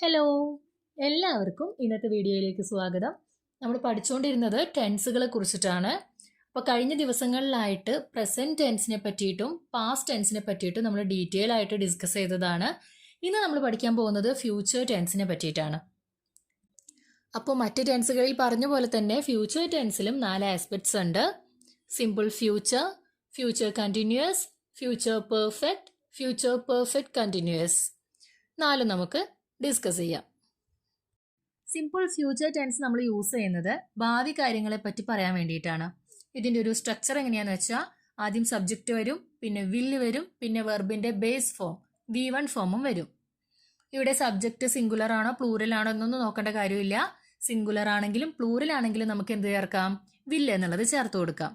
Hello, എല്ലാവർക്കും ഇന്നത്തെ വീഡിയോയിലേക്ക് സ്വാഗതം. നമ്മൾ പഠിച്ചുകൊണ്ടിരുന്നത് ടെൻസുകളെ കുറിച്ചിട്ടാണ്. അപ്പോൾ കഴിഞ്ഞ ദിവസങ്ങളിലായിട്ട് പ്രസൻറ്റ് ടെൻസിനെ പറ്റിയിട്ടും പാസ്റ്റ് ടെൻസിനെ പറ്റിയിട്ടും നമ്മൾ ഡീറ്റെയിൽ ആയിട്ട് ഡിസ്കസ് ചെയ്തതാണ്. ഇന്ന് നമ്മൾ പഠിക്കാൻ പോകുന്നത് ഫ്യൂച്ചർ ടെൻസിനെ പറ്റിയിട്ടാണ്. അപ്പോൾ മറ്റ് ടെൻസുകളിൽ പറഞ്ഞ പോലെ തന്നെ ഫ്യൂച്ചർ ടെൻസിലും 4 ആസ്പെക്ട്സ് ഉണ്ട്. Simple future, future continuous, future perfect continuous. 4 നമുക്ക് ഡിസ്കസ് ചെയ്യാം. സിമ്പിൾ ഫ്യൂച്ചർ ടെൻസ് നമ്മൾ യൂസ് ചെയ്യുന്നത് ഭാവി കാര്യങ്ങളെ പറ്റി പറയാൻ വേണ്ടിയിട്ടാണ്. ഇതിൻ്റെ ഒരു സ്ട്രക്ചർ എങ്ങനെയാണെന്ന് വെച്ചാൽ ആദ്യം സബ്ജക്റ്റ് വരും, പിന്നെ വില്ല് വരും, പിന്നെ വെർബിൻ്റെ ബേസ് ഫോം V1 ഫോമും വരും. ഇവിടെ സബ്ജക്റ്റ് സിംഗുലർ ആണോ പ്ലൂറൽ ആണോ എന്നൊന്നും നോക്കേണ്ട കാര്യമില്ല. സിംഗുലർ ആണെങ്കിലും പ്ലൂറൽ ആണെങ്കിലും നമുക്ക് എന്ത് ചേർക്കാം? വില്ല് എന്നുള്ളത് ചേർത്ത് കൊടുക്കാം.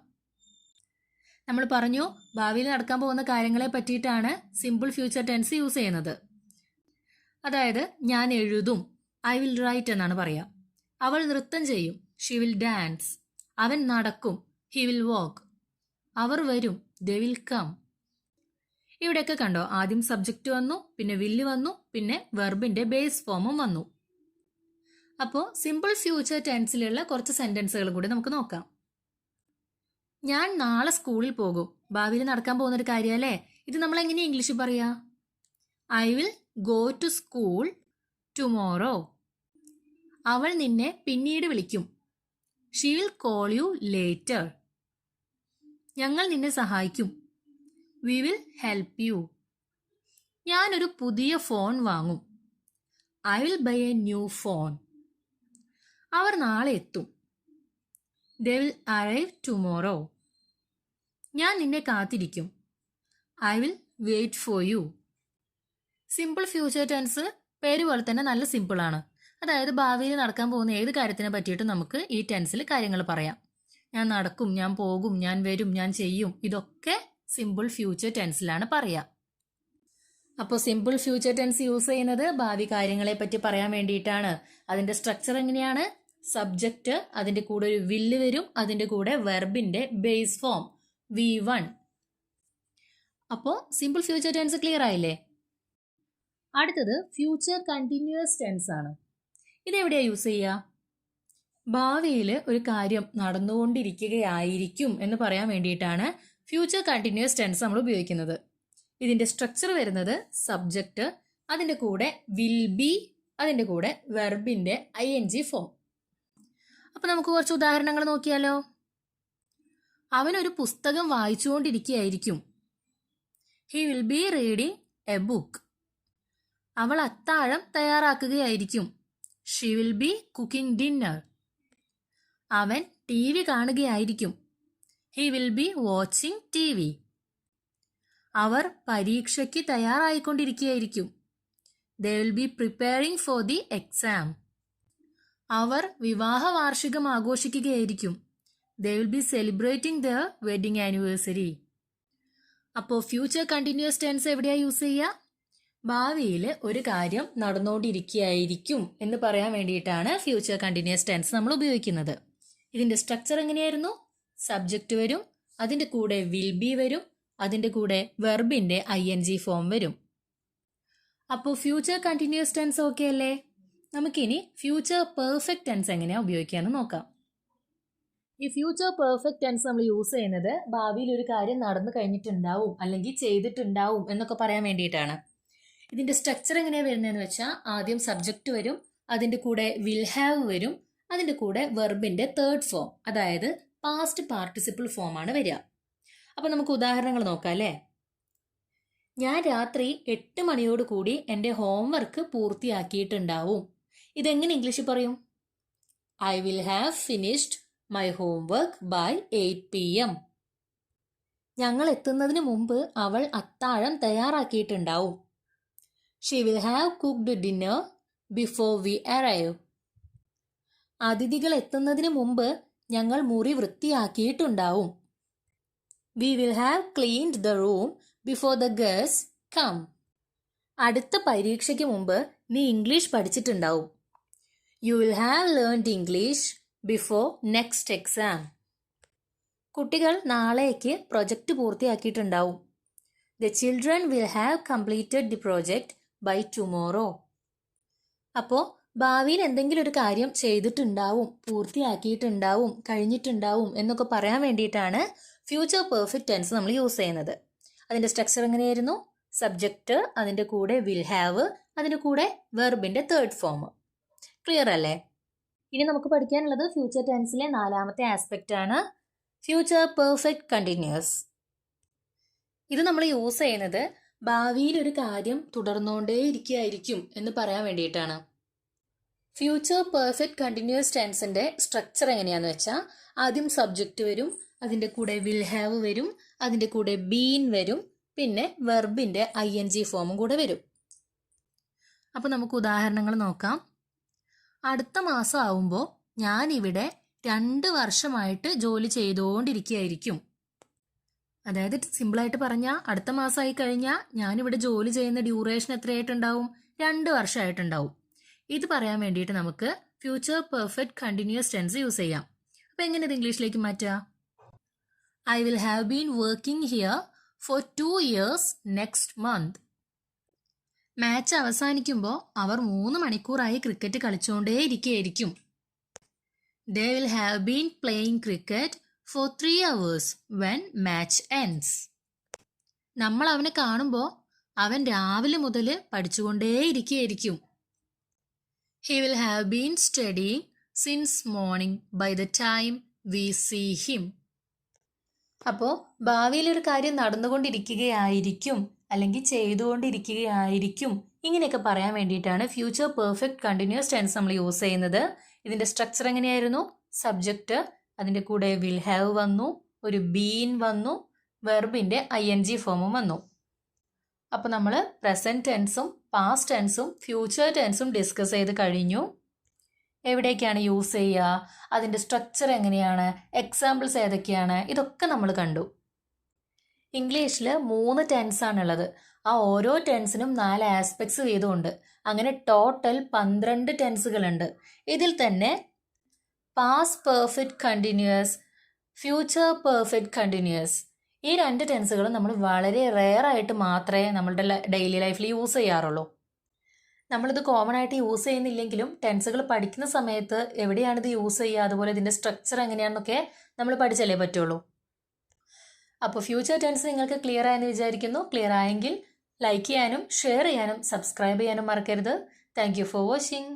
നമ്മൾ പറഞ്ഞു ഭാവിയിൽ നടക്കാൻ പോകുന്ന കാര്യങ്ങളെ പറ്റിയിട്ടാണ് സിമ്പിൾ ഫ്യൂച്ചർ ടെൻസ് യൂസ് ചെയ്യുന്നത്. അതായത് ഞാൻ എഴുതും, ഐ വിൽ റൈറ്റ് എന്നാണ് പറയാം. അവൾ നൃത്തം ചെയ്യും, ഷി വിൽ ഡാൻസ്. അവൻ നടക്കും, ഹി വിൽ വാക്ക്. അവർ വരും, ദേ വിൽ കം. ഇവിടെയൊക്കെ കണ്ടോ, ആദ്യം സബ്ജക്റ്റ് വന്നു, പിന്നെ വില്ല് വന്നു, പിന്നെ വെർബിന്റെ ബേസ് ഫോമും വന്നു. അപ്പോൾ സിമ്പിൾ ഫ്യൂച്ചർ ടെൻസിലുള്ള കുറച്ച് സെന്റൻസുകൾ കൂടി നമുക്ക് നോക്കാം. ഞാൻ നാളെ സ്കൂളിൽ പോകും, ഭാവിയിൽ നടക്കാൻ പോകുന്ന ഒരു കാര്യമല്ലേ. ഇത് നമ്മൾ എങ്ങനെയാ ഇംഗ്ലീഷിൽ പറയാ? I will go to school tomorrow. അവൾ നിന്നെ പിന്നീട് വിളിക്കും, she will call you later. ഞങ്ങൾ നിന്നെ സഹായിക്കും, വി വിൽ ഹെൽപ്പ് യു. ഞാനൊരു പുതിയ ഫോൺ വാങ്ങും, I will buy a new phone. അവർ നാളെ എത്തും, ദേ വിൽ അറൈവ് ടുമോറോ. ഞാൻ നിന്നെ കാത്തിരിക്കും, I will wait for you. Simple future tense പേര് പോലെ തന്നെ നല്ല സിമ്പിളാണ്. അതായത് ഭാവിയിൽ നടക്കാൻ പോകുന്ന ഏത് കാര്യത്തിനെ പറ്റിയിട്ടും നമുക്ക് ഈ ടെൻസിൽ കാര്യങ്ങൾ പറയാം. ഞാൻ നടക്കും, ഞാൻ പോകും, ഞാൻ വരും, ഞാൻ ചെയ്യും, ഇതൊക്കെ സിമ്പിൾ ഫ്യൂച്ചർ ടെൻസിലാണ് പറയുക. അപ്പോൾ സിമ്പിൾ ഫ്യൂച്ചർ ടെൻസ് യൂസ് ചെയ്യുന്നത് ഭാവി കാര്യങ്ങളെ പറ്റി പറയാൻ വേണ്ടിയിട്ടാണ്. അതിൻ്റെ സ്ട്രക്ചർ എങ്ങനെയാണ്? സബ്ജക്റ്റ്, അതിൻ്റെ കൂടെ ഒരു വില്ല് വരും, അതിൻ്റെ കൂടെ വെർബിൻ്റെ ബേസ് ഫോം V1. അപ്പോൾ സിമ്പിൾ ഫ്യൂച്ചർ ടെൻസ് ക്ലിയർ ആയില്ലേ? അടുത്തത് ഫ്യൂച്ചർ കണ്ടിന്യൂസ് ടെൻസ് ആണ്. ഇതെവിടെയാണ് യൂസ് ചെയ്യുക? ഭാവിയിൽ ഒരു കാര്യം നടന്നുകൊണ്ടിരിക്കുകയായിരിക്കും എന്ന് പറയാൻ വേണ്ടിയിട്ടാണ് ഫ്യൂച്ചർ കണ്ടിന്യൂസ് ടെൻസ് നമ്മൾ ഉപയോഗിക്കുന്നത്. ഇതിൻ്റെ സ്ട്രക്ചർ വരുന്നത് സബ്ജക്റ്റ്, അതിൻ്റെ കൂടെ വിൽ ബി, അതിൻ്റെ കൂടെ വെർബിൻ്റെ ING ഫോം. അപ്പോൾ നമുക്ക് കുറച്ച് ഉദാഹരണങ്ങൾ നോക്കിയാലോ. അവനൊരു പുസ്തകം വായിച്ചുകൊണ്ടിരിക്കുകയായിരിക്കും, he will be reading a book. അവൾ അത്താഴം തയ്യാറാക്കുകയായിരിക്കും, she will be cooking dinner. അവൻ TV കാണുകയായിരിക്കും, he will be watching TV. അവർ പരീക്ഷയ്ക്ക് തയ്യാറായിക്കൊണ്ടിരിക്കുകയായിരിക്കും, they will be preparing for the exam. അവർ വിവാഹ വാർഷികം ആഘോഷിക്കുകയായിരിക്കും, they will be celebrating the wedding anniversary. അപ്പോൾ ഫ്യൂച്ചർ കണ്ടിന്യൂസ് ടെൻസ് എവിടെയാണ് യൂസ് ചെയ്യുക? ഭാവിയിൽ ഒരു കാര്യം നടന്നുകൊണ്ടിരിക്കുകയായിരിക്കും എന്ന് പറയാൻ വേണ്ടിയിട്ടാണ് ഫ്യൂച്ചർ കണ്ടിന്യൂസ് ടെൻസ് നമ്മൾ ഉപയോഗിക്കുന്നത്. ഇതിൻ്റെ സ്ട്രക്ചർ എങ്ങനെയായിരുന്നു? സബ്ജക്റ്റ് വരും, അതിൻ്റെ കൂടെ വിൽ ബി വരും, അതിൻ്റെ കൂടെ വെർബിൻ്റെ ING ഫോം വരും. അപ്പോൾ ഫ്യൂച്ചർ കണ്ടിന്യൂസ് ടെൻസ് ഓക്കെ അല്ലേ? നമുക്കിനി ഫ്യൂച്ചർ പെർഫെക്റ്റ് ടെൻസ് എങ്ങനെയാണ് ഉപയോഗിക്കാമെന്ന് നോക്കാം. ഈ ഫ്യൂച്ചർ പെർഫെക്റ്റ് ടെൻസ് നമ്മൾ യൂസ് ചെയ്യുന്നത് ഭാവിയിൽ ഒരു കാര്യം നടന്നു കഴിഞ്ഞിട്ടുണ്ടാവും അല്ലെങ്കിൽ ചെയ്തിട്ടുണ്ടാവും എന്നൊക്കെ പറയാൻ വേണ്ടിയിട്ടാണ്. ഇതിൻ്റെ സ്ട്രക്ചർ എങ്ങനെയാണ് വരുന്നതെന്ന് വെച്ചാൽ ആദ്യം സബ്ജക്റ്റ് വരും, അതിൻ്റെ കൂടെ വിൽ ഹാവ് വരും, അതിൻ്റെ കൂടെ വെർബിൻ്റെ തേർഡ് ഫോം, അതായത് പാസ്റ്റ് പാർട്ടിസിപ്പിൾ ഫോമാണ് വരിക. അപ്പോൾ നമുക്ക് ഉദാഹരണങ്ങൾ നോക്കാം അല്ലേ. ഞാൻ രാത്രി 8 മണിയോട് കൂടി എൻ്റെ ഹോംവർക്ക് പൂർത്തിയാക്കിയിട്ടുണ്ടാവും. ഇതെങ്ങനെ ഇംഗ്ലീഷിൽ പറയും? I will have finished my homework by 8 PM. ഞങ്ങൾ എത്തുന്നതിന് മുമ്പ് അവൾ അത്താഴം തയ്യാറാക്കിയിട്ടുണ്ടാവും, she will have cooked dinner before we arrive. അതിഥികൾ എത്തുന്നതിന് മുമ്പ് ഞങ്ങൾ മുറി വൃത്തിയാക്കിയിട്ടുണ്ടാവും, we will have cleaned the room before the guest come. അടുത്ത പരീക്ഷയ്ക്ക് മുമ്പ് നീ ഇംഗ്ലീഷ് പഠിച്ചിട്ടുണ്ടാവും, you will have learned English before next exam. കുട്ടികൾ നാളേക്ക് പ്രൊജക്റ്റ് പൂർത്തിയാക്കിയിട്ടുണ്ടാവും, the children will have completed the project by tomorrow. അപ്പോൾ ഭാവിയിൽ എന്തെങ്കിലും ഒരു കാര്യം ചെയ്തിട്ടുണ്ടാവും, പൂർത്തിയാക്കിയിട്ടുണ്ടാവും, കഴിഞ്ഞിട്ടുണ്ടാവും എന്നൊക്കെ പറയാൻ വേണ്ടിയിട്ടാണ് ഫ്യൂച്ചർ പെർഫെക്റ്റ് ടെൻസ് നമ്മൾ യൂസ് ചെയ്യുന്നത്. അതിൻ്റെ സ്ട്രക്ചർ എങ്ങനെയായിരുന്നു? സബ്ജക്റ്റ്, അതിൻ്റെ കൂടെ വിൽ ഹാവ്, അതിൻ്റെ കൂടെ വെർബിൻ്റെ തേർഡ് ഫോം. ക്ലിയർ അല്ലേ? ഇനി നമുക്ക് പഠിക്കാനുള്ളത് ഫ്യൂച്ചർ ടെൻസിലെ 4ാമത്തെ ആസ്പെക്റ്റ് ആണ് ഫ്യൂച്ചർ പെർഫെക്റ്റ് കണ്ടിന്യൂസ്. ഇത് നമ്മൾ യൂസ് ചെയ്യുന്നത് ഭാവിയിൽ ഒരു കാര്യം തുടർന്നുകൊണ്ടേ ഇരിക്കുകയായിരിക്കും എന്ന് പറയാൻ വേണ്ടിയിട്ടാണ്. ഫ്യൂച്ചർ പെർഫെക്റ്റ് കണ്ടിന്യൂസ് ടെൻസിൻ്റെ സ്ട്രക്ചർ എങ്ങനെയാണെന്ന് വെച്ചാൽ ആദ്യം സബ്ജക്റ്റ് വരും, അതിൻ്റെ കൂടെ വിൽ ഹാവ് വരും, അതിൻ്റെ കൂടെ ബീൻ വരും, പിന്നെ വെർബിൻ്റെ ING ഫോമും കൂടെ വരും. അപ്പോൾ നമുക്ക് ഉദാഹരണങ്ങൾ നോക്കാം. അടുത്ത മാസം ആവുമ്പോൾ ഞാനിവിടെ 2 വർഷമായിട്ട് ജോലി ചെയ്തുകൊണ്ടിരിക്കുകയായിരിക്കും. അതായത് സിമ്പിളായിട്ട് പറഞ്ഞാൽ അടുത്ത മാസമായി കഴിഞ്ഞാൽ ഞാനിവിടെ ജോലി ചെയ്യുന്ന ഡ്യൂറേഷൻ എത്രയായിട്ടുണ്ടാവും? 2 വർഷമായിട്ടുണ്ടാവും. ഇത് പറയാൻ വേണ്ടിയിട്ട് നമുക്ക് future perfect continuous tense use ചെയ്യാം. അപ്പോൾ എങ്ങനെ ഇത് ഇംഗ്ലീഷിലേക്ക് മാറ്റുക? I will have been working here for 2 years next month. മാച്ച് അവസാനിക്കുമ്പോൾ അവർ 3 മണിക്കൂറായി ക്രിക്കറ്റ് കളിച്ചുകൊണ്ടേ ഇരിക്കുകയായിരിക്കും. They will have been playing cricket for 3 hours when match ends. നമ്മൾ അവനെ കാണുമ്പോൾ അവൻ രാവിലെ മുതൽ പഠിച്ചുകൊണ്ടേ ഇരിക്കുകയായിരിക്കും. He will have been studying since morning by the time we see him. അപ്പോൾ ഭാവിയിൽ ഒരു കാര്യം നടന്നുകൊണ്ടിരിക്കുകയായിരിക്കും അല്ലെങ്കിൽ ചെയ്തുകൊണ്ടിരിക്കുകയായിരിക്കും ഇങ്ങനെയൊക്കെ പറയാൻ വേണ്ടിയിട്ടാണ് ഫ്യൂച്ചർ പെർഫെക്റ്റ് കണ്ടിന്യൂസ് ടെൻസ് നമ്മൾ യൂസ് ചെയ്യുന്നത്. ഇതിൻ്റെ സ്ട്രക്ചർ എങ്ങനെയായിരുന്നു? സബ്ജക്റ്റ്, അതിൻ്റെ കൂടെ വിൽ ഹാവ് വന്നു, ഒരു ബീൻ വന്നു, വെർബിൻ്റെ ING ഫോമും വന്നു. അപ്പോൾ നമ്മൾ പ്രസൻറ്റ് ടെൻസും പാസ്റ്റ് ടെൻസും ഫ്യൂച്ചർ ടെൻസും ഡിസ്കസ് ചെയ്ത് കഴിഞ്ഞു. എവിടേക്കാണ് യൂസ് ചെയ്യുക, അതിൻ്റെ സ്ട്രക്ചർ എങ്ങനെയാണ്, എക്സാമ്പിൾസ് ഏതൊക്കെയാണ്, ഇതൊക്കെ നമ്മൾ കണ്ടു. ഇംഗ്ലീഷിൽ 3 ടെൻസാണുള്ളത്. ആ ഓരോ ടെൻസിനും 4 ആസ്പെക്ട്സ് വീതമുണ്ട്. അങ്ങനെ ടോട്ടൽ 12 ടെൻസുകളുണ്ട്. ഇതിൽ തന്നെ past perfect continuous, future perfect continuous, ഈ 2 ടെൻസുകളും നമ്മൾ വളരെ റെയർ ആയിട്ട് മാത്രമേ നമ്മളുടെ ഡെയിലി ലൈഫിൽ യൂസ് ചെയ്യാറുള്ളൂ. നമ്മളിത് കോമൺ ആയിട്ട് യൂസ് ചെയ്യുന്നില്ലെങ്കിലും ടെൻസുകൾ പഠിക്കുന്ന സമയത്ത് എവിടെയാണിത് യൂസ് ചെയ്യുക, അതുപോലെ ഇതിൻ്റെ സ്ട്രക്ചർ എങ്ങനെയാണെന്നൊക്കെ നമ്മൾ പഠിച്ചല്ലേ പറ്റുള്ളൂ. അപ്പോൾ ഫ്യൂച്ചർ ടെൻസ് നിങ്ങൾക്ക് ക്ലിയർ ആയെന്ന് വിചാരിക്കുന്നു. ക്ലിയർ ആയെങ്കിൽ ലൈക്ക് ചെയ്യാനും ഷെയർ ചെയ്യാനും സബ്സ്ക്രൈബ് ചെയ്യാനും മറക്കരുത്. Thank you for watching.